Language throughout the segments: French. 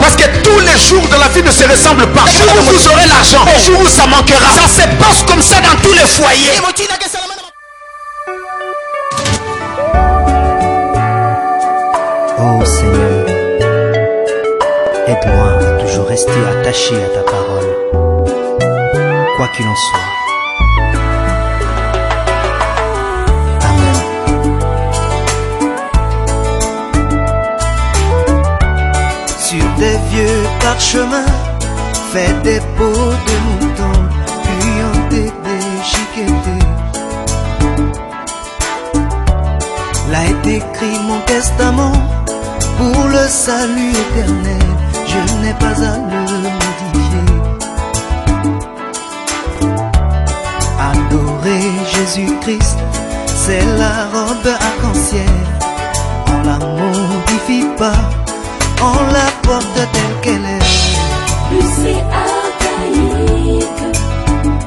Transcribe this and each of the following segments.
Parce que tous les jours de la vie ne se ressemblent pas. Le jour où vous aurez l'argent, le jour où ça manquera. Ça se passe comme ça dans tous les foyers. Oh Seigneur, aide-moi à toujours rester attaché à ta parole, quoi qu'il en soit. Amen. Sur des vieux parchemins, fais des peaux de mouton, puis on déchiqueté. Là est écrit mon testament. Pour le salut éternel, je n'ai pas à le modifier. Adorer Jésus-Christ, c'est la robe arc-en-ciel. On la modifie pas, on la porte telle qu'elle est. Plus c'est archaïque,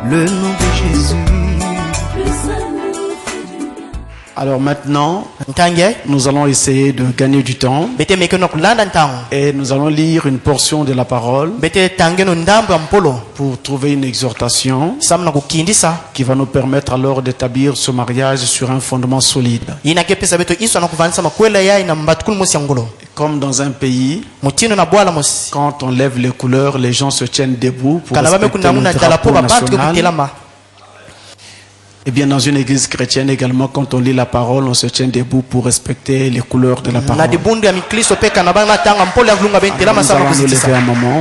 le nom de Jésus. plus ça nous fait du bien. Alors maintenant, nous allons essayer de gagner du temps et nous allons lire une portion de la parole pour trouver une exhortation qui va nous permettre alors d'établir ce mariage sur un fondement solide. Comme dans un pays, quand on lève les couleurs, les gens se tiennent debout pour respecter le drapeau national. Et bien dans une église chrétienne également, quand on lit la parole, on se tient debout pour respecter les couleurs de la parole. Alors, nous allons nous lever un moment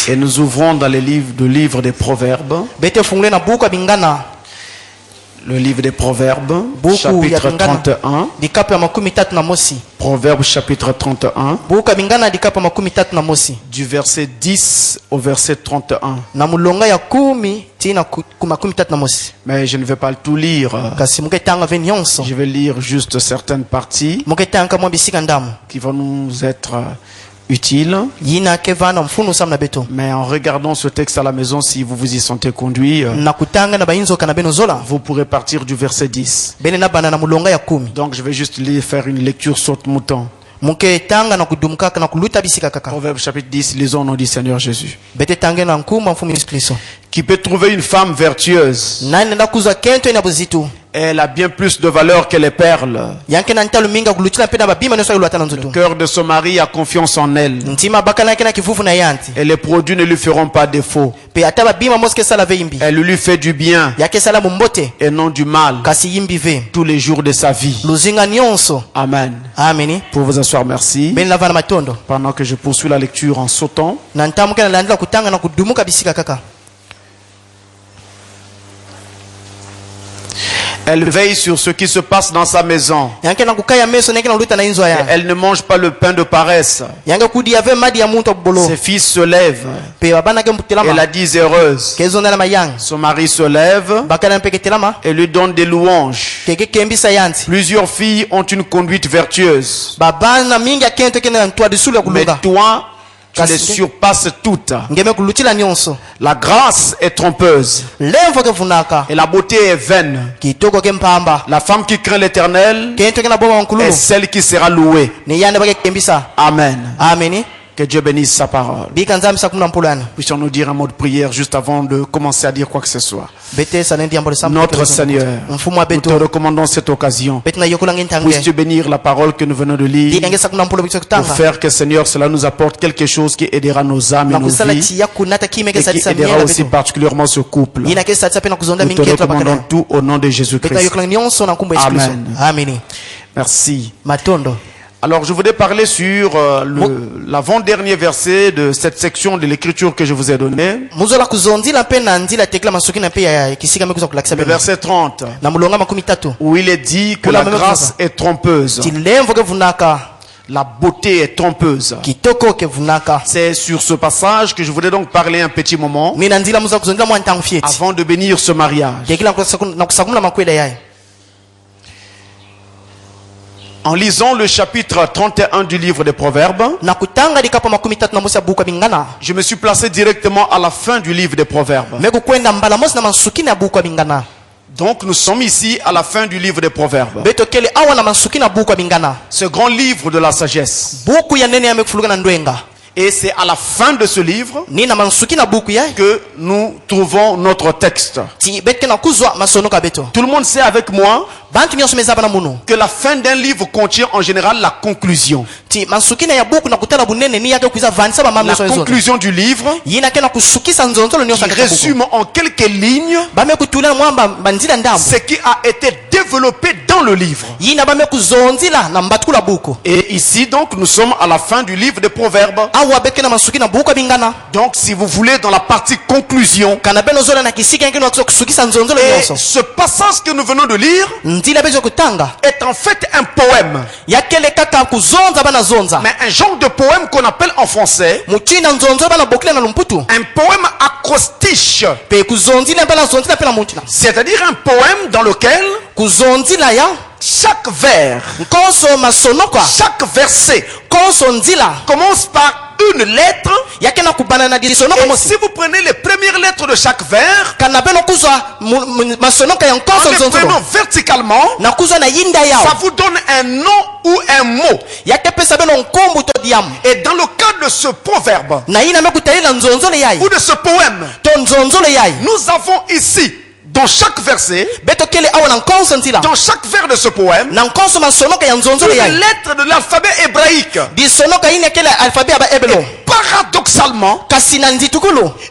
et nous ouvrons dans le livre des Proverbes. Le livre des Proverbes, chapitre 31. Proverbes chapitre 31. Du verset 10 au verset 31. Mais je ne vais pas tout lire. Je vais lire juste certaines parties qui vont nous être utiles. Mais en regardant ce texte à la maison, si vous vous y sentez conduit, vous pourrez partir du verset 10. Donc je vais juste faire une lecture saute-mouton. Proverbe chapitre 10, lisons au nom du Seigneur Jésus. Qui peut trouver une femme vertueuse? Elle a bien plus de valeur que les perles. Le cœur de son mari a confiance en elle. Et les produits ne lui feront pas défaut. Elle lui fait du bien et non du mal tous les jours de sa vie. Amen. Pour vous asseoir, merci. Pendant que je poursuis la lecture en sautant. Elle veille sur ce qui se passe dans sa maison. Et elle ne mange pas le pain de paresse. Ses fils se lèvent. Et la disent heureuse. Son mari se lève et lui donne des louanges. Plusieurs filles ont une conduite vertueuse. Mais toi, tu les surpasses toutes. La grâce est trompeuse et la beauté est vaine. La femme qui craint l'Éternel est celle qui sera louée. Amen. Que Dieu bénisse sa parole. Puissions-nous dire un mot de prière juste avant de commencer à dire quoi que ce soit. Notre Seigneur, nous te recommandons cette occasion. Puisses-tu bénir la parole que nous venons de lire pour faire que, Seigneur, cela nous apporte quelque chose qui aidera nos âmes et nos vies et qui aidera aussi particulièrement ce couple. Nous te recommandons tout au nom de Jésus-Christ. Amen. Merci. Alors je voudrais parler sur l'avant-dernier verset de cette section de l'écriture que je vous ai donnée. Le verset 30. Où il est dit que la grâce est trompeuse. La beauté est trompeuse. C'est sur ce passage que je voudrais donc parler un petit moment avant de bénir ce mariage. En lisant le chapitre 31 du livre des Proverbes, je me suis placé directement à la fin du livre des Proverbes. Donc nous sommes ici à la fin du livre des Proverbes. Ce grand livre de la sagesse. Et c'est à la fin de ce livre que nous trouvons notre texte. Tout le monde sait avec moi que la fin d'un livre contient en général la conclusion. La conclusion du livre qui résume en quelques lignes ce qui a été développé dans le livre. Et ici donc nous sommes à la fin du livre des Proverbes. Donc si vous voulez dans la partie conclusion, et ce passage que nous venons de lire est en fait un poème. Mais un genre de poème qu'on appelle en français un poème acrostiche. C'est-à-dire un poème dans lequel chaque vers, chaque verset commence par une lettre. Et si vous prenez les premières lettres de chaque vers, en les prenant verticalement, ça vous donne un nom ou un mot. Et dans le cas de ce proverbe ou de ce poème, nous avons ici dans chaque verset, dans chaque vers de ce poème, une lettre de l'alphabet hébraïque. Paradoxalement,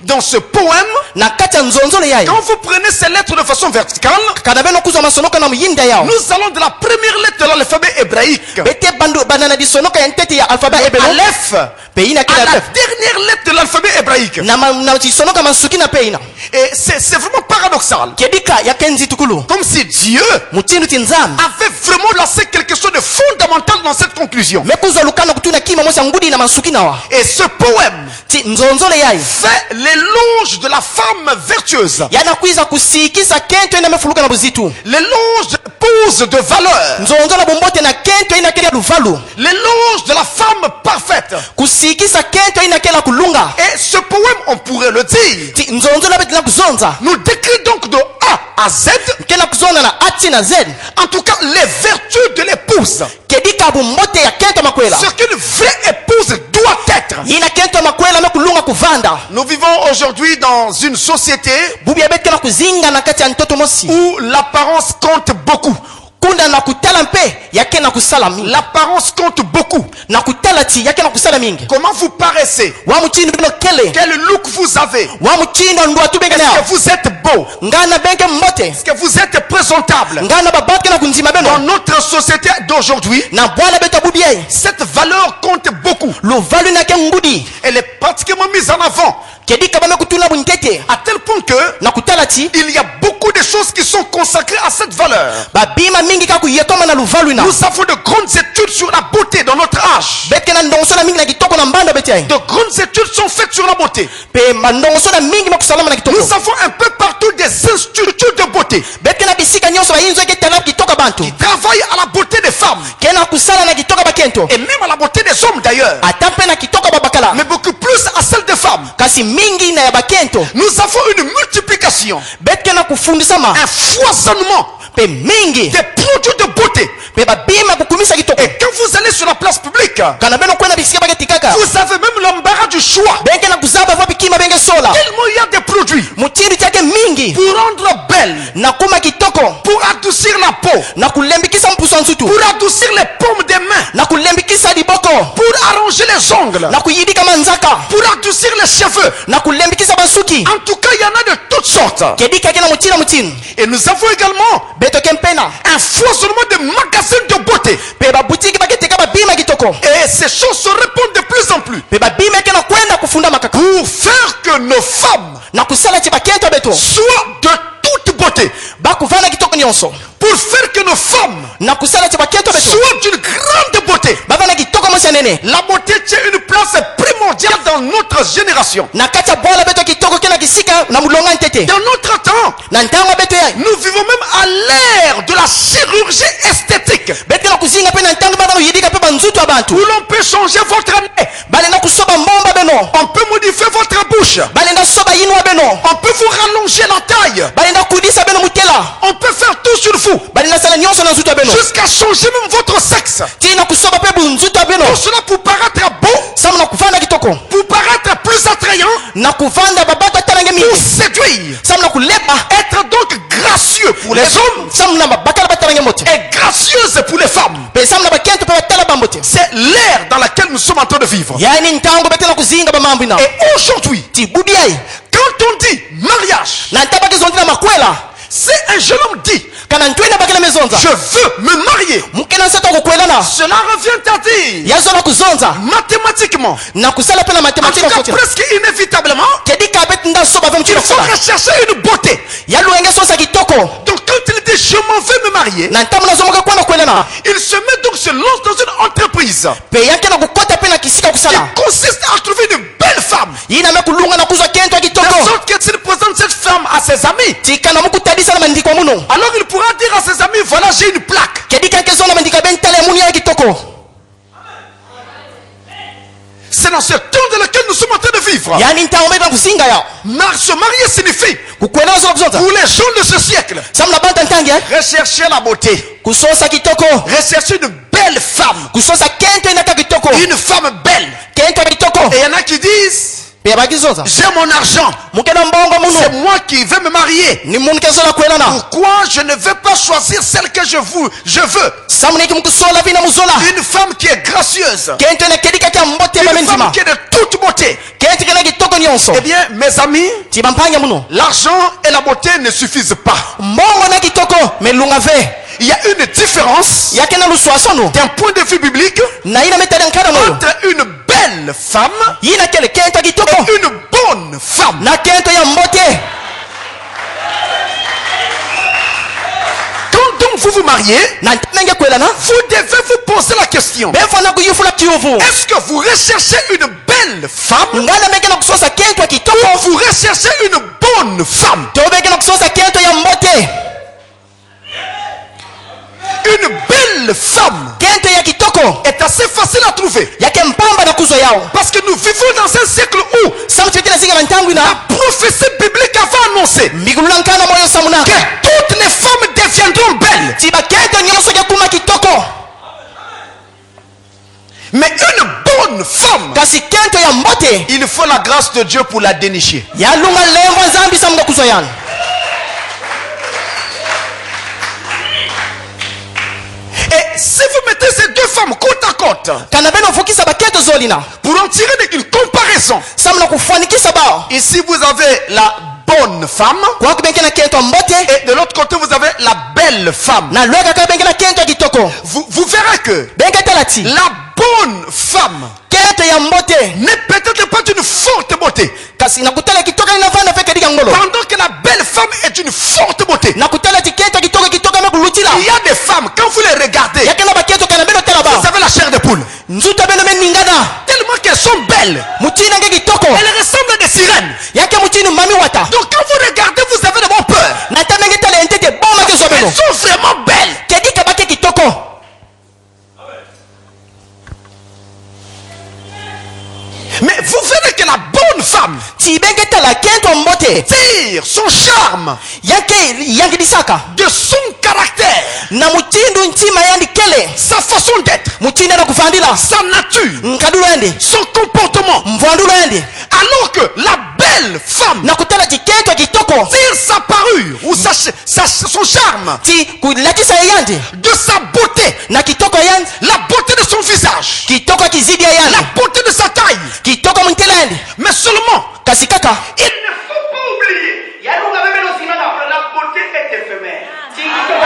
dans ce poème, quand vous prenez ces lettres de façon verticale, nous allons de la première lettre de l'alphabet hébraïque, Aleph, à la dernière lettre de l'alphabet hébraïque. Et c'est vraiment paradoxal. Comme si Dieu avait vraiment lancé quelque chose de fondamental dans cette conclusion. Et ce poème fait l'éloge de la femme vertueuse, l'éloge de l'épouse de valeur, l'éloge de la femme parfaite. Et ce poème, on pourrait le dire, nous décrit donc de A à Z, en tout cas les vertus de l'épouse, ce qu'une vraie épouse doit être. Nous vivons aujourd'hui dans une société où l'apparence compte beaucoup. L'apparence compte beaucoup. Comment vous paraissez? Quel look vous avez? Est-ce que vous êtes beau? Est-ce que vous êtes présentable? Dans notre société d'aujourd'hui, cette valeur compte beaucoup. Elle est pratiquement mise en avant, à tel point que il y a beaucoup de choses qui sont consacrées à cette valeur. Nous avons de grandes études sur la beauté dans notre âge. De grandes études sont faites sur la beauté. Nous avons un peu partout des instituts de beauté qui travaillent à la beauté des femmes et même à la beauté des hommes d'ailleurs, mais beaucoup plus à celle des femmes. Nous avons une multiplication, un foisonnement des produits de beauté. Et quand vous allez sur la place publique, vous avez même l'embarras du choix. Tellement il y a des produits pour rendre belle, pour adoucir la peau, pour adoucir les paumes des mains, pour arranger les ongles, pour adoucir les cheveux. En tout cas, il y en a de toutes sortes. Et nous avons également un foisonnement de magasins de beauté. Et ces choses se répondent de plus en plus pour faire que nos femmes soient de toute beauté, pour faire que nos femmes soient d'une grande beauté. La beauté tient une place primordiale dans notre génération. Dans notre temps, nous vivons même à l'ère de la chirurgie esthétique, où l'on peut changer votre nez, on peut modifier étouffer votre bouche. On peut vous rallonger la taille. On peut faire tout sur vous. Jusqu'à changer même votre sexe. Pour cela, pour paraître beau, pour paraître plus attrayant, pour séduire, être donc gracieux pour les hommes et gracieuse pour les femmes. C'est l'ère dans laquelle nous sommes en train de vivre. Et aujourd'hui, quand on dit mariage, c'est un jeune homme dit, je veux me marier. Cela revient à dire mathématiquement, en tout cas presque inévitablement, il faut rechercher une beauté. Donc quand il dit je m'en vais me marier, il se met donc se lance dans une entreprise qui consiste à trouver une belle femme, de sorte que s'il présente cette femme à ses amis, alors il pourra dire à ses amis, voilà, j'ai une plaque. C'est dans ce temps dans lequel nous sommes en train de vivre. Se marier signifie, pour les gens de ce siècle, rechercher la beauté, rechercher une belle femme, une femme belle. Et il y en a qui disent, j'ai mon argent, c'est moi qui vais me marier. Pourquoi je ne vais pas choisir celle que je veux? Une femme qui est gracieuse, une femme qui est de toute beauté. Eh bien, mes amis, l'argent et la beauté ne suffisent pas. Il y a une différence d'un point de vue biblique entre une belle femme et une bonne femme. Quand donc vous vous mariez, vous devez vous poser la question, est-ce que vous recherchez une belle femme ou vous recherchez une bonne femme? Une belle femme est assez facile à trouver, parce que nous vivons dans un siècle où la prophétie biblique avait annoncé que toutes les femmes deviendront belles. Mais une bonne femme, il faut la grâce de Dieu pour la dénicher. Et si vous mettez ces deux femmes côte à côte, pour en tirer une comparaison, ici vous avez la bonne femme et de l'autre côté vous avez la belle femme. Vous verrez que la bonne femme n'est peut-être pas d'une forte beauté, pendant que la belle femme est d'une forte beauté. Il y a des femmes, quand vous les regardez, vous avez la chair de poule, tellement qu'elles sont belles, elles ressemblent à des sirènes. Donc quand vous regardez, vous avez de bon peur. Elles sont vraiment belles. Mais vous verrez que la bonne femme tire son charme de son caractère, sa façon d'être, sa nature, son comportement. Alors que la belle femme tire sa parure ou son charme de sa beauté, la beauté de son visage, la beauté de sa taille. Mais seulement, il ne faut pas oublier que la beauté est éphémère. La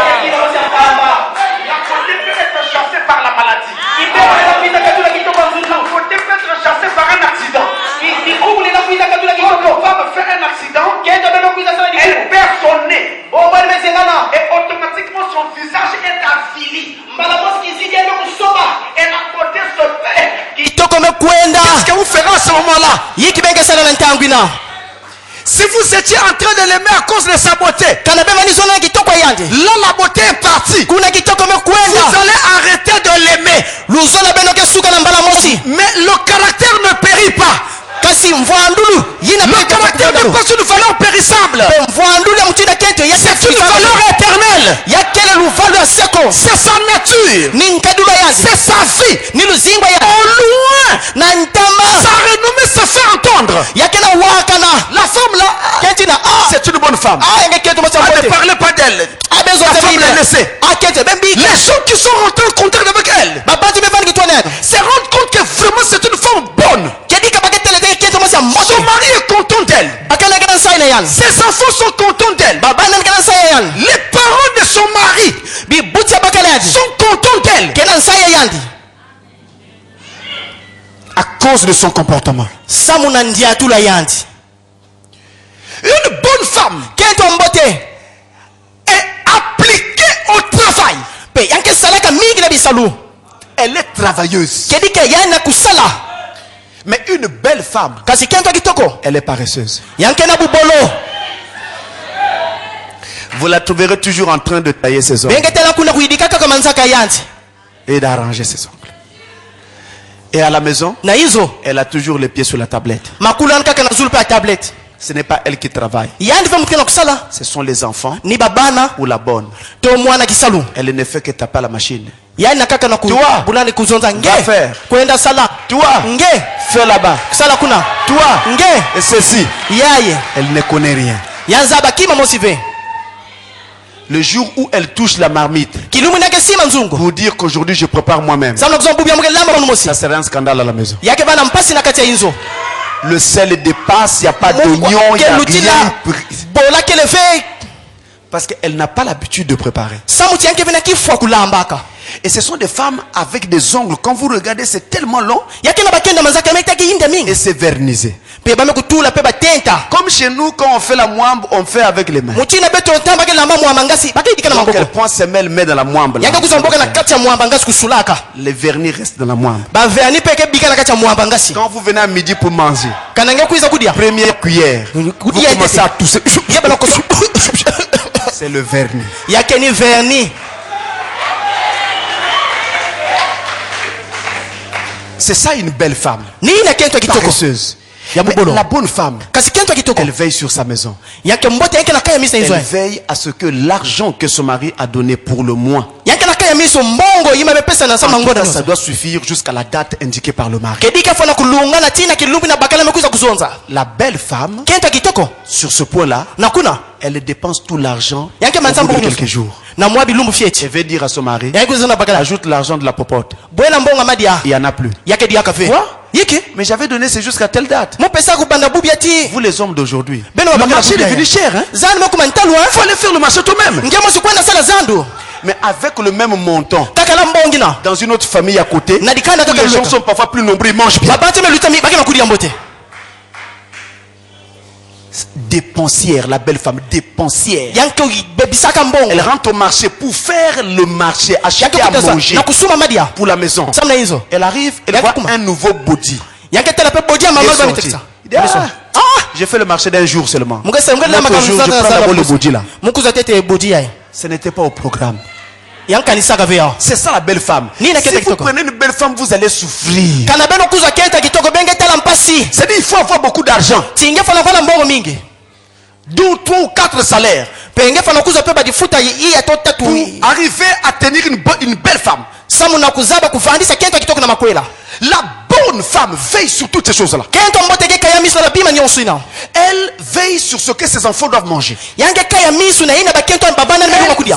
beauté peut être chassée par la maladie. La beauté peut être chassée par un accident. Quand une femme fait un accident, elle perd son nez. Et automatiquement son visage est avili. Et la beauté se perd. Qu'est-ce que vous ferez à ce moment-là? Si vous étiez en train de l'aimer à cause de sa beauté, là la beauté est partie. Vous allez arrêter de l'aimer. Mais le caractère ne périt pas. pas une valeur périssable. C'est une valeur éternelle. C'est sa nature. C'est sa vie. Au loin, sa renommée se fait entendre. La femme là, c'est une bonne femme. Ne parlez pas d'elle. La femme l'a laissée. Les gens qui sont rentrés en contact avec elle se rendent compte que vraiment c'est une femme bonne. Son mari est content d'elle. Ses enfants sont contents d'elle. Les parents de son mari sont contents d'elle. À cause de son comportement. Une bonne femme est appliquée au travail. Elle est travailleuse. Mais une belle femme, elle est paresseuse. Vous la trouverez toujours en train de tailler ses ongles et d'arranger ses ongles. Et à la maison, elle a toujours les pieds sur la tablette. Ce n'est pas elle qui travaille. Ce sont les enfants ou la bonne. Elle ne fait que taper à la machine. Toi, va faire. Toi, fais là-bas. Toi, et ceci. Elle ne connaît rien. Le jour où elle touche la marmite pour dire qu'aujourd'hui je prépare moi-même, ça serait un scandale à la maison. Le sel dépasse, il n'y a pas d'oignon, il n'y a rien. Parce qu'elle n'a pas l'habitude de préparer. Et ce sont des femmes avec des ongles. Quand vous regardez, c'est tellement long. Et c'est vernisé. Comme chez nous, quand on fait la moimbe, on fait avec les mains. Donc elle prend ses mains, elle met dans la moimbe. Les vernis restent dans la moimbe. Quand vous venez à midi pour manger, première cuillère, vous commencez à tousser. C'est le vernis. C'est ça une belle femme. Paresseuse. La bonne femme, elle veille sur sa maison. Elle veille à ce que l'argent que son mari a donné pour le mois, ça doit suffire jusqu'à la date indiquée par le mari. La belle femme, sur ce point-là, elle dépense tout l'argent au bout de quelques jours. Elle veut dire à son mari, ajoute l'argent de la popote. Il n'y en a plus. Quoi? Mais j'avais donné c'est jusqu'à telle date. Vous les hommes d'aujourd'hui, le marché est devenu cher, hein? Il faut aller faire le marché toi-même. Mais avec le même montant, dans une autre famille à côté, les gens sont parfois plus nombreux, ils mangent bien. Dépensière, la belle femme, dépensière. Elle rentre au marché pour faire le marché, acheter à manger pour la maison. Elle arrive, elle voit un nouveau body. J'ai fait le marché d'un jour seulement. L'autre jour, je prends d'abord le body là. Ce n'était pas au programme. C'est ça la belle femme. Si vous prenez une belle femme, vous allez souffrir. C'est-à-dire il faut avoir beaucoup d'argent. 2 ou 3 ou 4 salaires pour arriver à tenir une belle femme. La bonne femme veille sur toutes ces choses-là. Elle veille sur ce que ses enfants doivent manger. Elle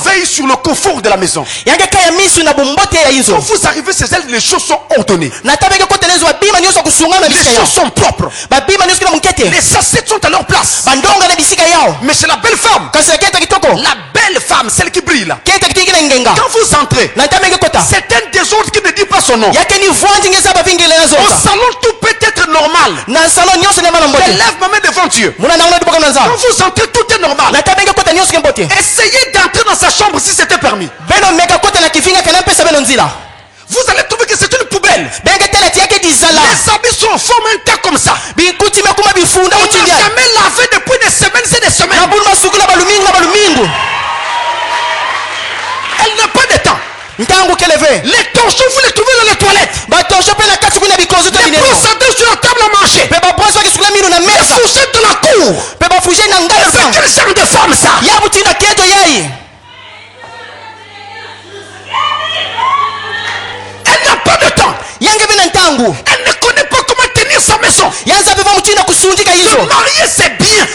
veille sur le confort de la maison. Quand vous arrivez chez elle, les choses sont ordonnées. Les choses sont propres. Les assiettes sont à leur place. Mais c'est la belle femme. La belle femme, celle qui brille là. Quand vous entrez, c'est un désordre qui ne dit pas son nom. Au salon, tout peut être normal. Je lève ma main devant Dieu. Quand vous entrez, tout est normal. Essayez d'entrer dans sa chambre si c'était permis. Vous allez trouver que c'est une poubelle. Les habits sont en forme un tas comme ça. On n'a jamais lavé depuis des semaines et des semaines. Elle n'a pas de temps. Les torchons, vous les trouvez dans les toilettes. Les brossades sur la table à manger. Les fourchettes de la cour. C'est quel genre de femme ça? Elle n'a pas de temps. Elle ne connaît pas comment tenir sa maison. Se marier c'est bien.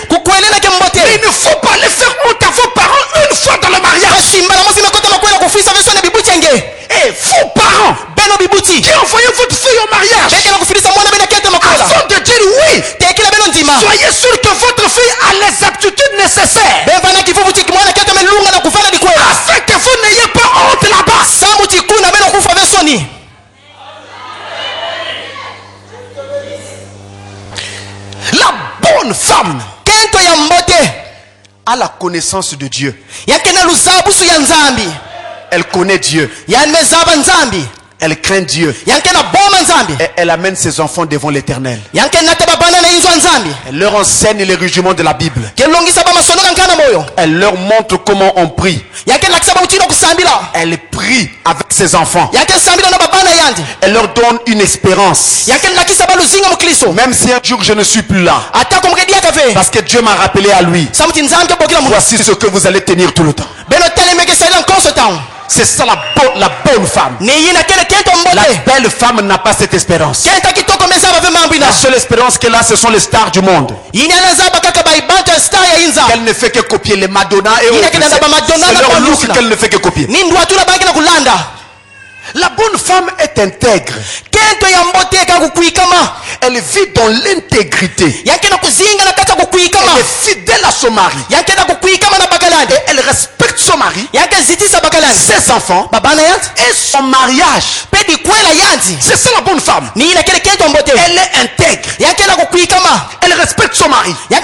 Mais il ne faut pas les faire honte à vos parents une fois dans le mariage. Et vos parents qui ont envoyé votre fille au mariage afin de dire oui, soyez sûr que votre fille a les aptitudes nécessaires afin que vous n'ayez pas honte là-bas. La bonne femme a la connaissance de Dieu. Elle connaît Dieu. Elle craint Dieu. Et elle amène ses enfants devant l'Éternel. Elle leur enseigne les rudiments de la Bible. Elle leur montre comment on prie. Elle prie avec ses enfants. Elle leur donne une espérance. Même si un jour je ne suis plus là, parce que Dieu m'a rappelé à lui, voici ce que vous allez tenir tout le temps. C'est ça la bonne femme. La belle femme n'a pas cette espérance. La seule espérance qu'elle a, ce sont les stars du monde. Elle ne fait que copier les Madonna et autres. C'est leur look qu'elle ne fait que copier. La bonne femme est intègre. Elle vit dans l'intégrité. Elle est fidèle à son mari. Et elle respecte son mari, ses enfants et son mariage. C'est ça la bonne femme. Elle est intègre. Elle respecte son mari. Mais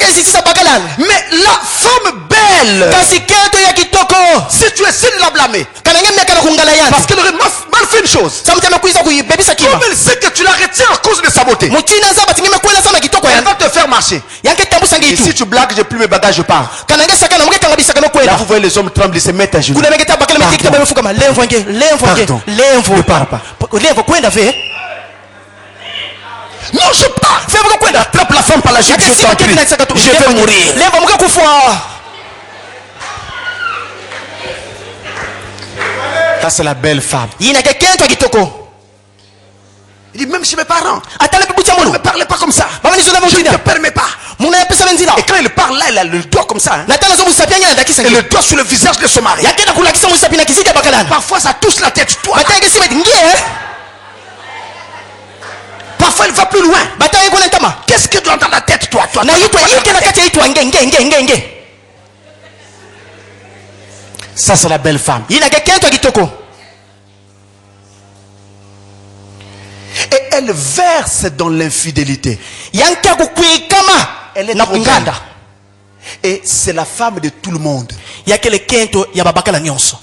la femme belle, si tu essaies de la blâmer parce qu'elle aurait mal fait une chose, comme elle sait que tu la retiens à cause de sa beauté, elle va te faire marcher. Et si tu blagues, j'ai plus mes bagages, je pars. Là vous voyez les hommes trembler, se mettre à genoux. Pardon. Ne pars pas. Non, je pars. Attrape la femme par la jupe, je t'en prie. Je vais mourir. Ça c'est la belle femme. Il dit même chez mes parents, ne me parlez pas comme ça. Je ne te permets pas. Et quand il parle là, il a le doigt comme ça. Et le doigt sur le visage de son mari. Parfois ça touche la tête. Toi. Parfois il va plus loin. Qu'est-ce que tu as dans la tête, toi? Ça c'est la belle femme. Et elle verse dans l'infidélité. Elle est trop belle. Et c'est la femme de tout le monde.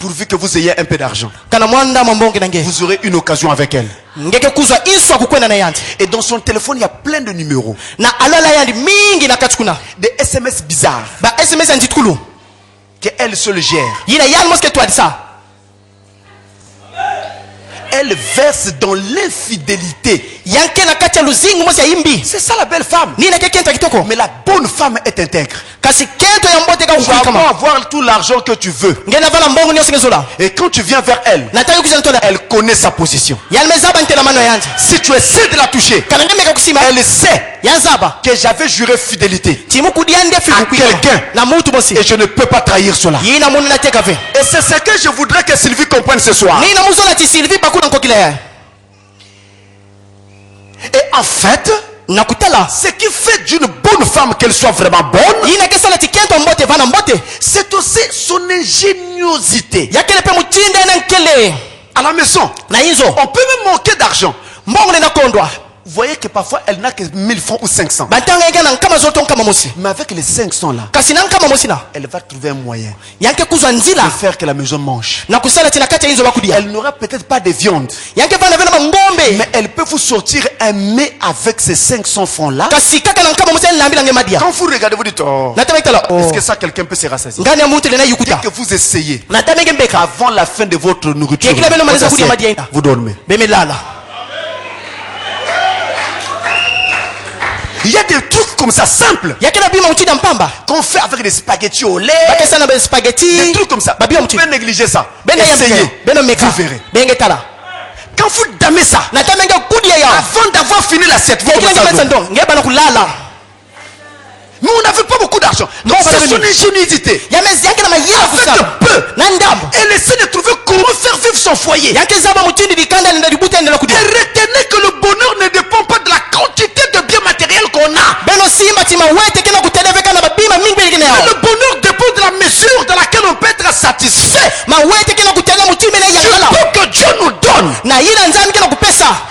Pourvu que vous ayez un peu d'argent, vous aurez une occasion avec elle. Et dans son téléphone, il y a plein de numéros. Des SMS bizarres qu'elle seule gère. Elle verse dans l'infidélité. C'est ça la belle femme. Mais la bonne femme est intègre. Tu vas avoir tout l'argent que tu veux. Et quand tu viens vers elle, elle connaît sa position. Si tu essaies de la toucher, elle sait que j'avais juré fidélité à quelqu'un et je ne peux pas trahir cela. Et c'est ce que je voudrais que Sylvie comprenne ce soir. Et en fait, ce qui fait d'une bonne femme qu'elle soit vraiment bonne, c'est aussi son ingéniosité. À la maison, on peut même manquer d'argent. vous voyez que parfois elle n'a que 1000 francs ou 500. Mais avec les 500 là, elle va trouver un moyen de faire que la maison mange. Elle n'aura peut-être pas de viande, mais elle peut vous sortir un mets avec ces 500 francs là. Quand vous regardez, vous dites, oh, est-ce que ça quelqu'un peut se rassasier? Dès que vous essayez, avant la fin de votre nourriture, vous dormez. Il y a des trucs comme ça simples qu'on fait avec des spaghettis au lait, des trucs comme ça. Vous pouvez négliger ça. Essayez, vous verrez. Quand vous damez ça, avant d'avoir fini l'assiette, vous commencez à dormir. Mais on n'avait pas beaucoup d'argent. Donc c'est son ingéniosité. Avec peu. Elle essaie de trouver comment faire vivre son foyer. Et retenez que le bonheur ne dépend pas de la quantité de biens matériels qu'on a. Mais le bonheur dépend de la mesure dans laquelle on peut être satisfait. Pour que Dieu nous donne.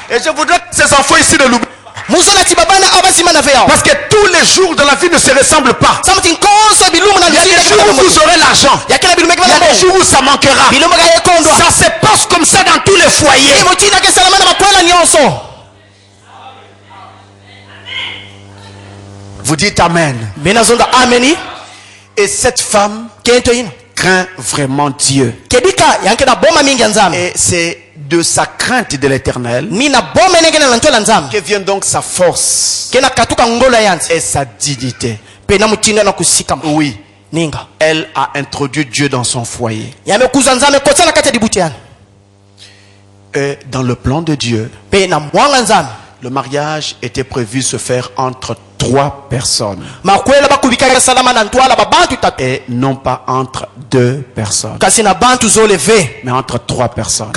Et je voudrais que ces enfants ici ne l'oublient. Parce que tous les jours de la vie ne se ressemblent pas. Il y a des jours où vous aurez l'argent. Il y a des jours où ça manquera. Ça se passe comme ça dans tous les foyers. Vous dites Amen. Et cette femme craint vraiment Dieu. Et c'est de sa crainte de l'Éternel que vient donc sa force et sa dignité. Oui, elle a introduit Dieu dans son foyer. Et dans le plan de Dieu, le mariage était prévu se faire entre 3 personnes et non pas entre 2 personnes, mais entre 3 personnes.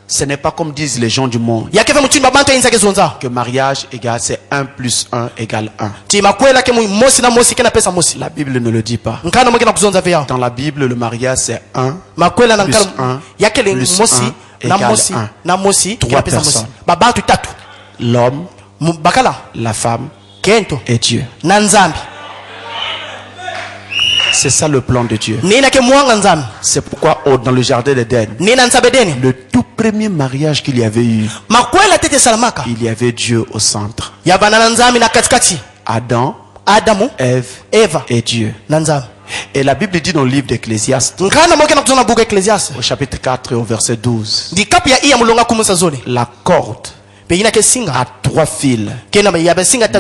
Ce n'est pas comme disent les gens du monde que mariage égale c'est 1 + 1 = 1. La Bible ne le dit pas. Dans la Bible, le mariage c'est 1 + 1 + 1 égale 1. 3 personnes. L'homme, la femme et Dieu. C'est ça le plan de Dieu. C'est pourquoi dans le jardin d'Éden, le tout premier mariage qu'il y avait eu, il y avait Dieu au centre. Adam, Ève et Dieu. Et la Bible dit dans le livre d'Ecclésiaste, au chapitre 4 et au verset 12, la corde à 3 fils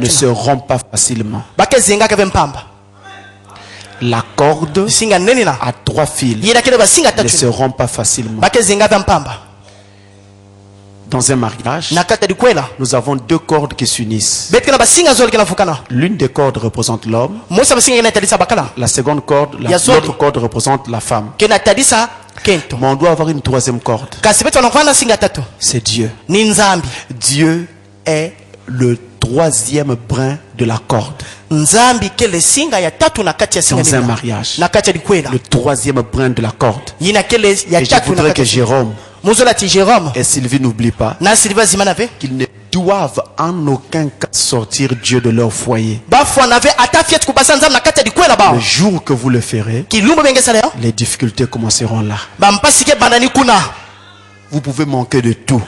ne se rompt pas facilement. La corde à 3 fils ne se rompt pas facilement. Dans un mariage, nous avons 2 cordes qui s'unissent. L'une des cordes représente l'homme. La seconde corde, l'autre corde représente la femme. Mais on doit avoir une 3e corde. C'est Dieu. Dieu est le 3e brin de la corde. Dans un mariage, le 3e brin de la corde. Et je voudrais que Jérôme et Sylvie n'oublient pas qu'ils ne doivent en aucun cas sortir Dieu de leur foyer. Le jour que vous le ferez, les difficultés commenceront là. Vous pouvez manquer de tout,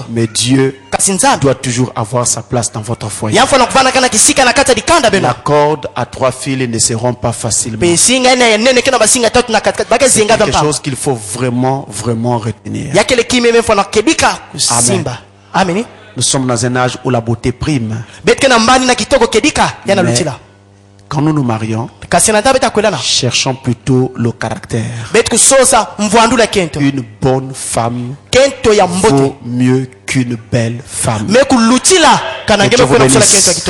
mais Dieu doit toujours avoir sa place dans votre foyer. La corde à 3 fils ne se rompt pas facilement. C'est quelque chose qu'il faut vraiment retenir. Amen. Nous sommes dans un âge où la beauté prime. Mais quand nous nous marions, cherchons plutôt le caractère. Une bonne femme vaut mieux qu'une belle femme. Que Dieu vous bénisse.